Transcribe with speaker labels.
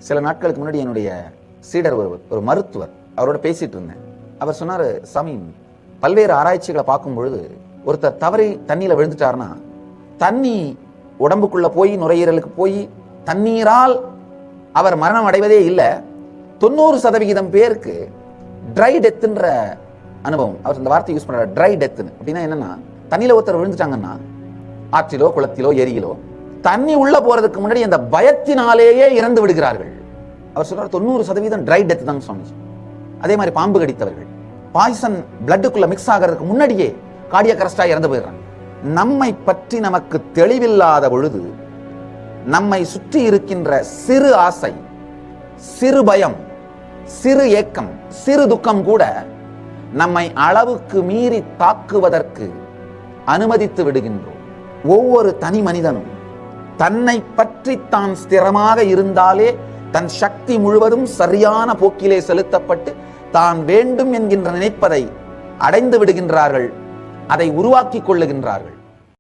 Speaker 1: சில நாட்களுக்கு முன்னாடி என்னுடைய சீடர் ஒரு மருத்துவர், அவரோட பேசிட்டு இருந்தேன். அவர் சொன்னார், சாமி, பல்வேறு ஆராய்ச்சிகளை பார்க்கும் பொழுது ஒருத்தர் தவறி தண்ணியில விழுந்துட்டாருன்னா தண்ணி உடம்புக்குள்ள போய் நுரையீரலுக்கு போய் தண்ணீரால் அவர் மரணம் அடைவதே இல்லை. 90% பேருக்கு ட்ரை டெத்துன்ற அனுபவம். அவர் இந்த வார்த்தை யூஸ் பண்றாரு, ட்ரை டெத்துன்னு. அப்படின்னா என்னன்னா, தண்ணியில ஒருத்தர் விழுந்துட்டாங்கன்னா ஆற்றிலோ குளத்திலோ ஏரியிலோ தண்ணி உள்ள போறதுக்கு முன்னாடி அந்த பயத்தினாலேயே இறந்து விடுகிறார்கள். அவர் சொல்றாரு 90% ட்ரை டெத் தான் சுவாமிஜி. அதே மாதிரி பாம்பு கடித்தவர்கள் பாய்சன் பிளட்டுக்குள்ள மிக்ஸ் ஆகிறதுக்கு முன்னாடியே கார்டியாக் அரெஸ்டா இறந்து போயிடுறாங்க. நம்மை பற்றி நமக்கு தெளிவில்லாத பொழுது நம்மை சுற்றி இருக்கின்ற சிறு ஆசை, சிறு பயம், சிறு ஏக்கம், சிறு துக்கம் கூட நம்மை அளவுக்கு மீறி தாக்குவதற்கு அனுமதித்து விடுகின்றோம். ஒவ்வொரு தனி மனிதனும் தன்னை பற்றி தான் ஸ்திரமாக இருந்தாலே தன் சக்தி முழுவதும் சரியான போக்கிலே செலுத்தப்பட்டு தான் வேண்டும் என்கின்ற நினைப்பதை அடைந்து விடுகின்றார்கள், அதை உருவாக்கி கொள்ளுகின்றார்கள்.